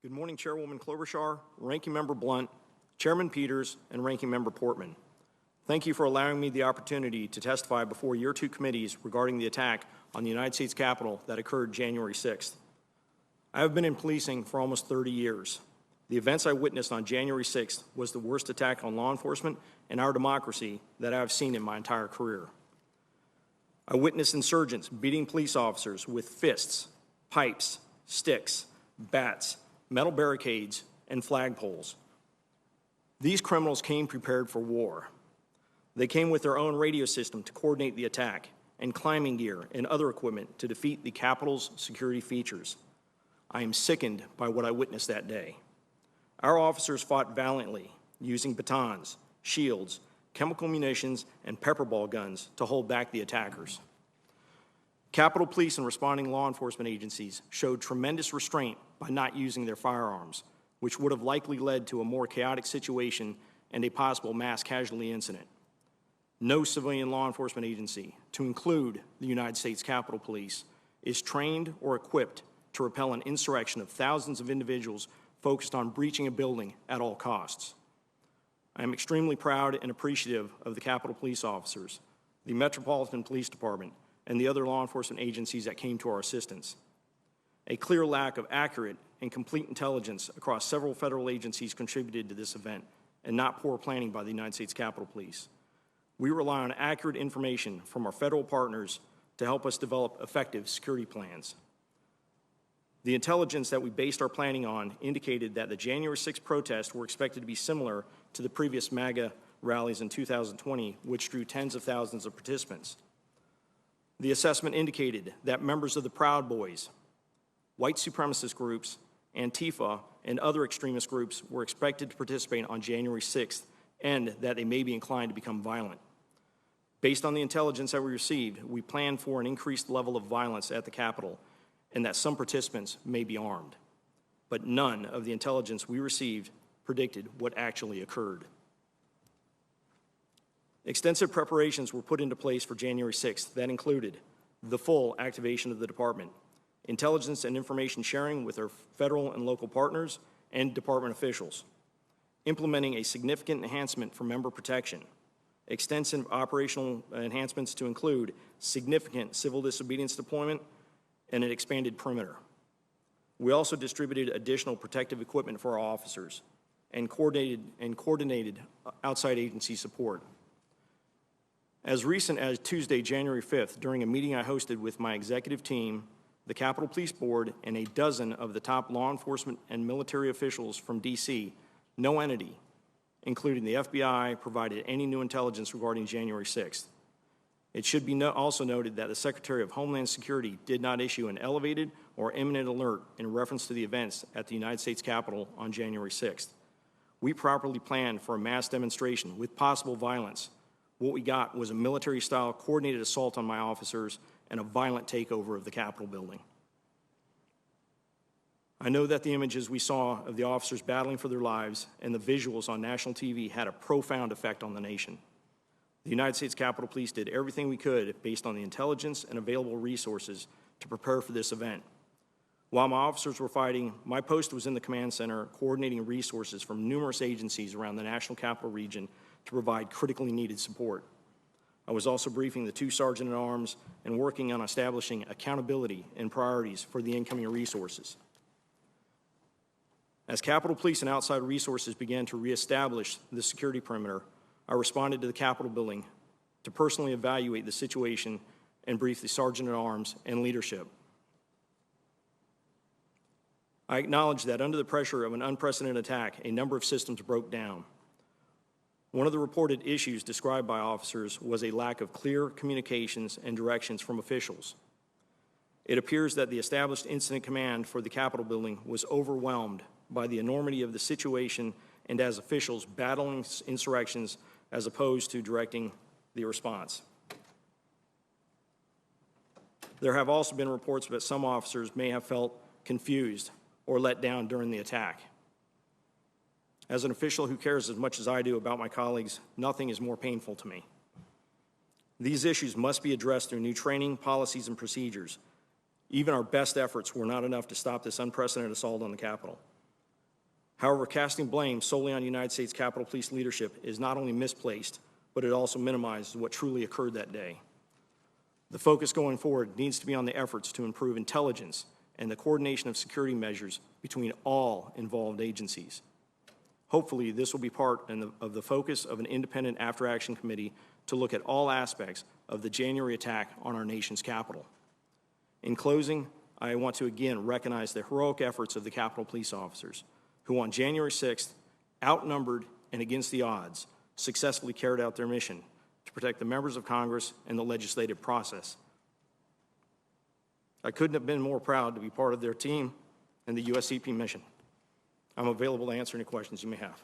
Good morning, Chairwoman Klobuchar, Ranking Member Blunt, Chairman Peters, and Ranking Member Portman. Thank you for allowing me the opportunity to testify before your two committees regarding the attack on the United States Capitol that occurred January 6th. I have been in policing for almost 30 years. The events I witnessed on January 6th was the worst attack on law enforcement and our democracy that I have seen in my entire career. I witnessed insurgents beating police officers with fists, pipes, sticks, bats, metal barricades, and flagpoles. These criminals came prepared for war. They came with their own radio system to coordinate the attack and climbing gear and other equipment to defeat the Capitol's security features. I am sickened by what I witnessed that day. Our officers fought valiantly, using batons, shields, chemical munitions, and pepperball guns to hold back the attackers. Capitol Police and responding law enforcement agencies showed tremendous restraint by not using their firearms, which would have likely led to a more chaotic situation and a possible mass casualty incident. No civilian law enforcement agency, to include the United States Capitol Police, is trained or equipped to repel an insurrection of thousands of individuals focused on breaching a building at all costs. I am extremely proud and appreciative of the Capitol Police officers, the Metropolitan Police Department, and the other law enforcement agencies that came to our assistance. A clear lack of accurate and complete intelligence across several federal agencies contributed to this event, and not poor planning by the United States Capitol Police. We rely on accurate information from our federal partners to help us develop effective security plans. The intelligence that we based our planning on indicated that the January 6th protests were expected to be similar to the previous MAGA rallies in 2020, which drew tens of thousands of participants. The assessment indicated that members of the Proud Boys, white supremacist groups, Antifa, and other extremist groups were expected to participate on January 6th, and that they may be inclined to become violent. Based on the intelligence that we received, we planned for an increased level of violence at the Capitol, and that some participants may be armed. But none of the intelligence we received predicted what actually occurred. Extensive preparations were put into place for January 6th that included the full activation of the department, intelligence and information sharing with our federal and local partners and department officials, implementing a significant enhancement for member protection, extensive operational enhancements to include significant civil disobedience deployment, and an expanded perimeter. We also distributed additional protective equipment for our officers and coordinated outside agency support. As recent as Tuesday, January 5th, during a meeting I hosted with my executive team, the Capitol Police Board, and a dozen of the top law enforcement and military officials from D.C., no entity, including the FBI, provided any new intelligence regarding January 6th. It should be also noted that the Secretary of Homeland Security did not issue an elevated or imminent alert in reference to the events at the United States Capitol on January 6th. We properly planned for a mass demonstration with possible violence. What we got was a military-style coordinated assault on my officers and a violent takeover of the Capitol building. I know that the images we saw of the officers battling for their lives and the visuals on national TV had a profound effect on the nation. The United States Capitol Police did everything we could based on the intelligence and available resources to prepare for this event. While my officers were fighting, my post was in the command center coordinating resources from numerous agencies around the National Capital Region to provide critically needed support. I was also briefing the two sergeant-at-arms and working on establishing accountability and priorities for the incoming resources. As Capitol Police and outside resources began to reestablish the security perimeter, I responded to the Capitol building to personally evaluate the situation and brief the sergeant-at-arms and leadership. I acknowledge that under the pressure of an unprecedented attack, a number of systems broke down. One of the reported issues described by officers was a lack of clear communications and directions from officials. It appears that the established incident command for the Capitol building was overwhelmed by the enormity of the situation and as officials battling insurrections as opposed to directing the response. There have also been reports that some officers may have felt confused or let down during the attack. As an official who cares as much as I do about my colleagues, nothing is more painful to me. These issues must be addressed through new training, policies, and procedures. Even our best efforts were not enough to stop this unprecedented assault on the Capitol. However, casting blame solely on United States Capitol Police leadership is not only misplaced, but it also minimizes what truly occurred that day. The focus going forward needs to be on the efforts to improve intelligence and the coordination of security measures between all involved agencies. Hopefully, this will be part of the focus of an independent after-action committee to look at all aspects of the January attack on our nation's Capitol. In closing, I want to again recognize the heroic efforts of the Capitol Police officers who on January 6th, outnumbered and against the odds, successfully carried out their mission to protect the members of Congress and the legislative process. I couldn't have been more proud to be part of their team and the USCP mission. I'm available to answer any questions you may have.